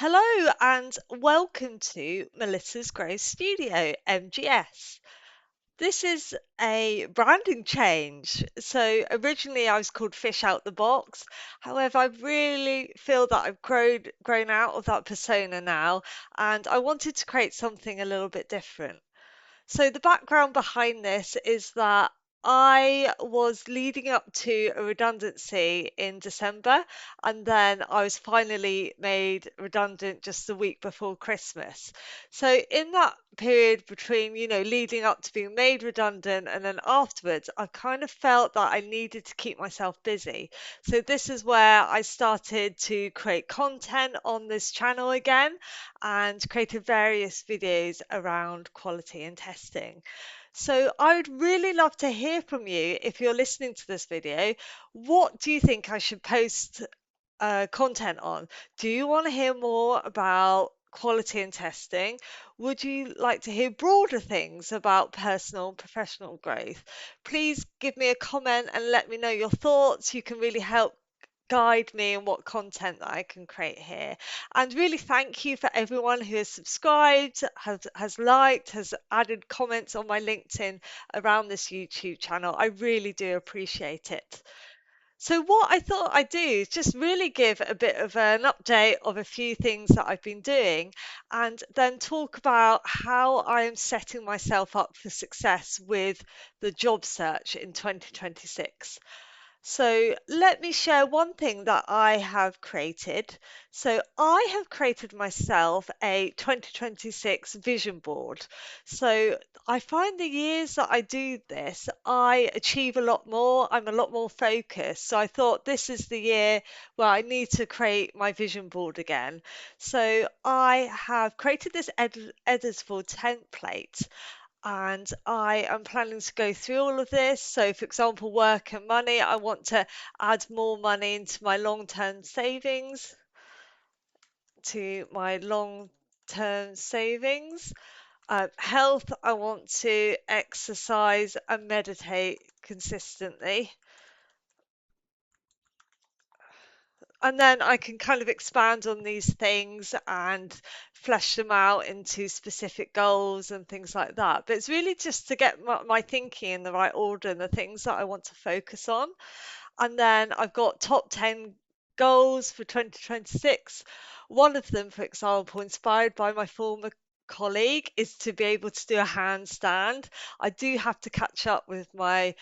Hello and welcome to Melissa's Grove Studio, MGS. This is a branding change. So originally I was called Fish Out the Box. However, I really feel that I've grown out of that persona now, and I wanted to create something a little bit different. So the background behind this is that I was leading up to a redundancy in December, and then I was finally made redundant just the week before Christmas. So in that period between, leading up to being made redundant and then afterwards, I kind of felt that I needed to keep myself busy. So this is where I started to create content on this channel again and created various videos around quality and testing. So I would really love to hear from you if you're listening to this video. What do you think I should post content on? Do you want to hear more about quality and testing? Would you like to hear broader things about personal and professional growth? Please give me a comment and let me know your thoughts. You can really help guide me in what content that I can create here. And really thank you for everyone who has subscribed, has liked, has added comments on my LinkedIn around this YouTube channel. I really do appreciate it. So what I thought I'd do is just really give a bit of an update of a few things that I've been doing and then talk about how I am setting myself up for success with the job search in 2026. So let me share one thing that I have created. So I have created myself a 2026 vision board. So I find the years that I do this, I achieve a lot more. I'm a lot more focused. So I thought this is the year where I need to create my vision board again. So I have created this editable template and I am planning to go through all of this. So, for example, work and money, I want to add more money into my long-term savings, to my long-term savings. Health, I want to exercise and meditate consistently. And then I can kind of expand on these things and flesh them out into specific goals and things like that. But it's really just to get my thinking in the right order and the things that I want to focus on. And then I've got top 10 goals for 2026. One of them, for example, inspired by my former colleague, is to be able to do a handstand. I do have to catch up with my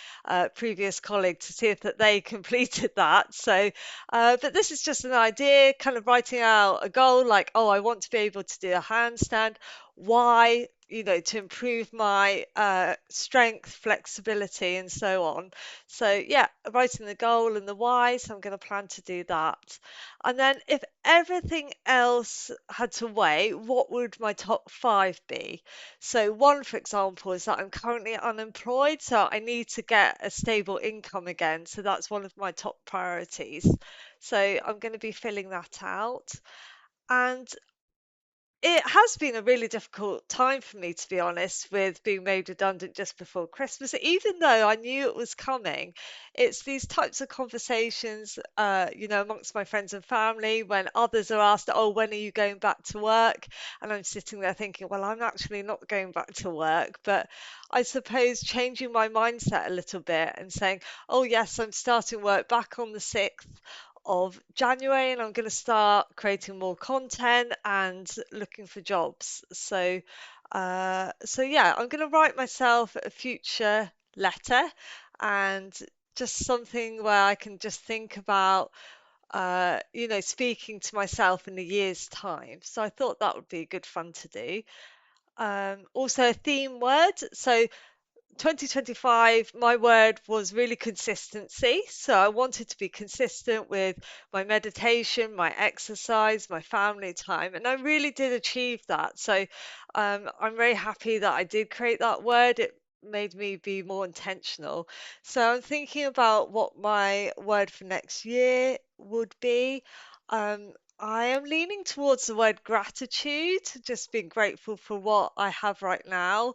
previous colleague to see if that they completed that. So, but this is just an idea, kind of writing out a goal like, oh, I want to be able to do a handstand. Why? To improve my strength, flexibility, and so on. So, yeah, writing the goal and the why. So, I'm going to plan to do that. And then, if everything else had to weigh, what would my top five be? So, one, for example, is that I'm currently unemployed. So, I need to get a stable income again. So, that's one of my top priorities. So, I'm going to be filling that out. And it has been a really difficult time for me, to be honest, with being made redundant just before Christmas. Even though I knew it was coming, it's these types of conversations, amongst my friends and family when others are asked, "Oh, when are you going back to work?" And I'm sitting there thinking, "Well, I'm actually not going back to work." But I suppose changing my mindset a little bit and saying, "Oh, yes, I'm starting work back on the 6th of January and I'm going to start creating more content and looking for jobs." So yeah, I'm going to write myself a future letter and just something where I can just think about, speaking to myself in a year's time. So I thought that would be good fun to do. Also a theme word. So 2025, my word was really consistency. So I wanted to be consistent with my meditation, my exercise, my family time, and I really did achieve that. So I'm very happy that I did create that word. It made me be more intentional. So I'm thinking about what my word for next year would be. I am leaning towards the word gratitude, just being grateful for what I have right now,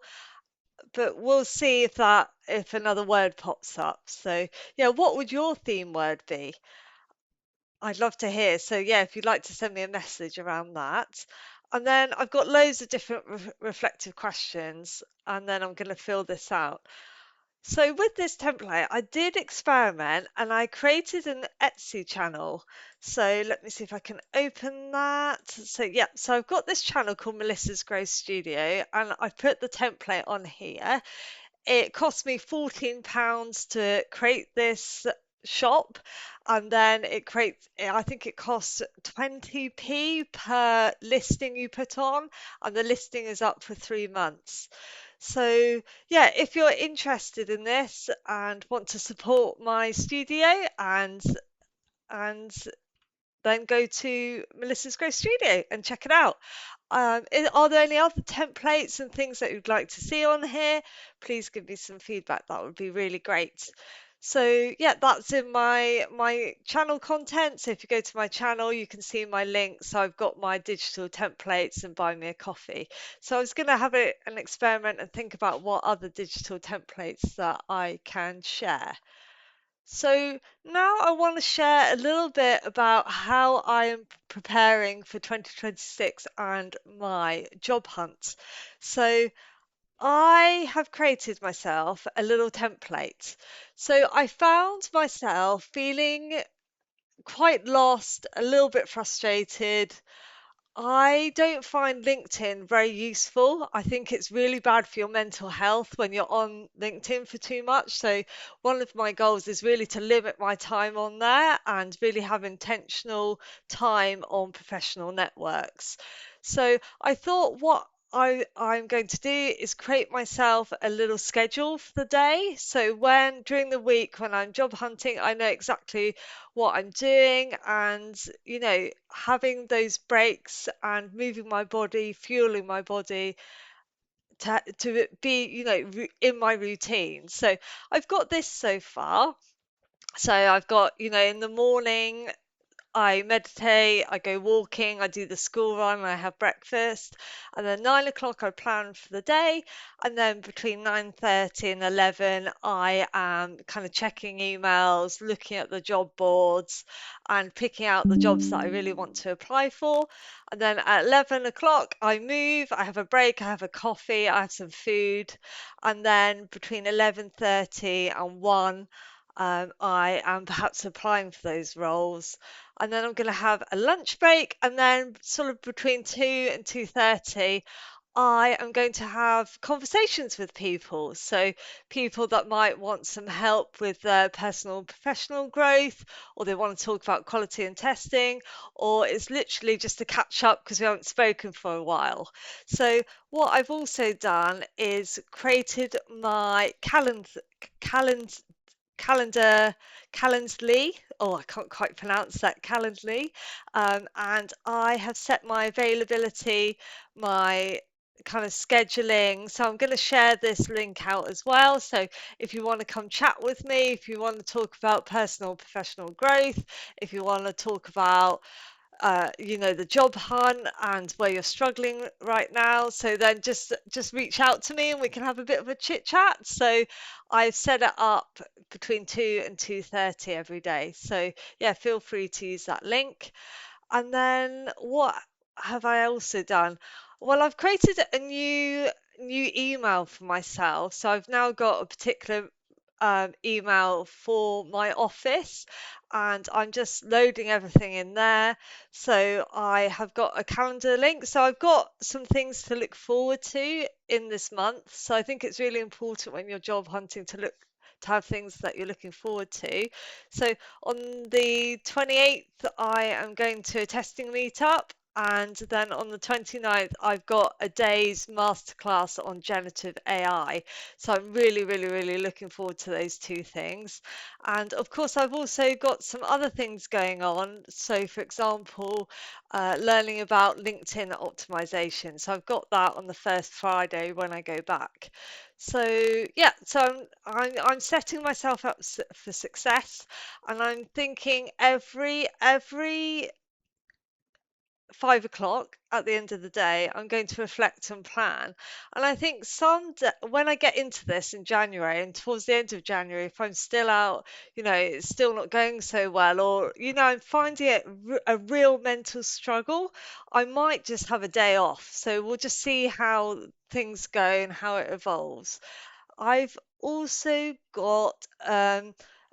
but we'll see if another word pops up. So, yeah, what would your theme word be? I'd love to hear. So, yeah, if you'd like to send me a message around that. And then I've got loads of different reflective questions, and then I'm going to fill this out. So with this template, I did experiment and I created an Etsy channel. So let me see if I can open that. So yeah, so I've got this channel called Melissa's Grow Studio and I put the template on here. It cost me £14 to create this shop, and then I think it costs 20p per listing you put on, and the listing is up for 3 months. So, yeah, if you're interested in this and want to support my studio and then go to Melissa's Grow Studio and check it out. Are there any other templates and things that you'd like to see on here? Please give me some feedback. That would be really great. So yeah, that's in my channel content. So if you go to my channel, you can see my links. So I've got my digital templates and buy me a coffee. So I was going to have an experiment and think about what other digital templates that I can share. So now I want to share a little bit about how I am preparing for 2026 and my job hunt. So I have created myself a little template. So I found myself feeling quite lost, a little bit frustrated. I don't find LinkedIn very useful. I think it's really bad for your mental health when you're on LinkedIn for too much. So, one of my goals is really to limit my time on there and really have intentional time on professional networks. So, I thought what I'm going to do is create myself a little schedule for the day. So, when during the week when I'm job hunting, I know exactly what I'm doing and, having those breaks and moving my body, fueling my body to be, in my routine. So I've got this so far. So I've got, in the morning, I meditate, I go walking, I do the school run, I have breakfast, and then 9 o'clock I plan for the day, and then between 9:30 and 11 I am kind of checking emails, looking at the job boards, and picking out the jobs that I really want to apply for. And then at 11 o'clock I move, I have a break, I have a coffee, I have some food, and then between 11:30 and 1 I am perhaps applying for those roles, and then I'm going to have a lunch break, and then sort of between 2 and 2:30 I am going to have conversations with people. So people that might want some help with their personal and professional growth, or they want to talk about quality and testing, or it's literally just to catch up because we haven't spoken for a while. So what I've also done is created my calendar Calendly. Oh, I can't quite pronounce that, Calendly. And I have set my availability, my kind of scheduling. So I'm going to share this link out as well. So if you want to come chat with me, if you want to talk about personal professional growth, if you want to talk about the job hunt and where you're struggling right now. So then just reach out to me and we can have a bit of a chit chat. So I've set it up between 2 and 2:30 every day. So yeah, feel free to use that link. And then what have I also done? Well, I've created a new email for myself. So I've now got a particular email for my office, and I'm just loading everything in there. So I have got a calendar link. So I've got some things to look forward to in this month. So I think it's really important when you're job hunting to have things that you're looking forward to. So on the 28th, I am going to a testing meetup. And then on the 29th, I've got a day's masterclass on generative AI. So I'm really, really, really looking forward to those two things. And of course, I've also got some other things going on. So, for example, learning about LinkedIn optimization. So I've got that on the first Friday when I go back. So yeah, so I'm setting myself up for success, and I'm thinking every 5 o'clock at the end of the day, I'm going to reflect and plan. And I think when I get into this in January and towards the end of January, if I'm still out, it's still not going so well, or, I'm finding it a real mental struggle, I might just have a day off. So we'll just see how things go and how it evolves. I've also got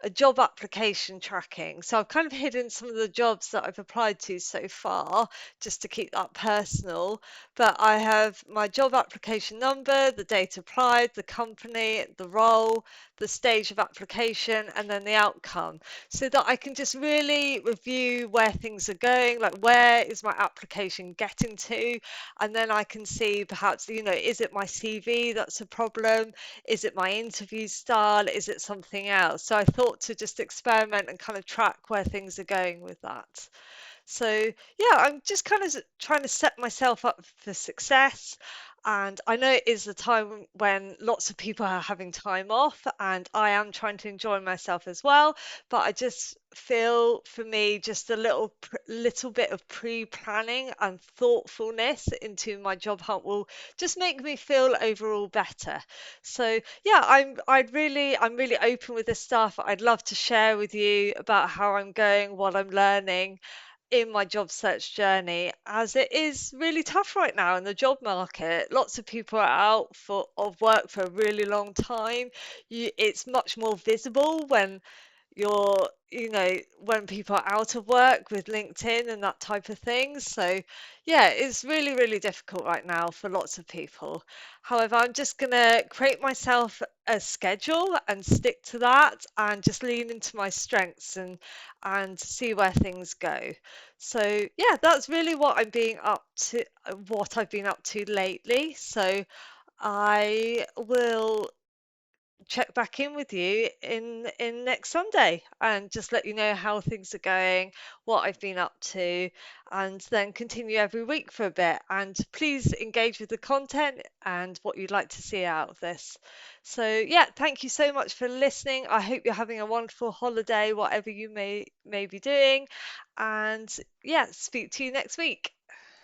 a job application tracking. So I've kind of hidden some of the jobs that I've applied to so far just to keep that personal. But I have my job application number, the date applied, the company, the role, the stage of application, and then the outcome, so that I can just really review where things are going, like where is my application getting to, and then I can see perhaps, is it my CV that's a problem? Is it my interview style? Is it something else? So I thought to just experiment and kind of track where things are going with that. So, yeah, I'm just kind of trying to set myself up for success. And I know it is the time when lots of people are having time off, and I am trying to enjoy myself as well. But I just feel for me, just a little bit of pre-planning and thoughtfulness into my job hunt will just make me feel overall better. So yeah, I'm really open with this stuff. I'd love to share with you about how I'm going, what I'm learning in my job search journey, as it is really tough right now in the job market. Lots of people are out of work for a really long time. It's much more visible when when people are out of work with LinkedIn and that type of thing. So, yeah, it's really, really difficult right now for lots of people. However, I'm just going to create myself a schedule and stick to that and just lean into my strengths and see where things go. So, yeah, that's really what I've been up to lately. So, I will check back in with you in next Sunday and just let you know how things are going, what I've been up to, and then continue every week for a bit. And please engage with the content and what you'd like to see out of this. So yeah, thank you so much for listening. I hope you're having a wonderful holiday, whatever you may be doing. And yeah, speak to you next week.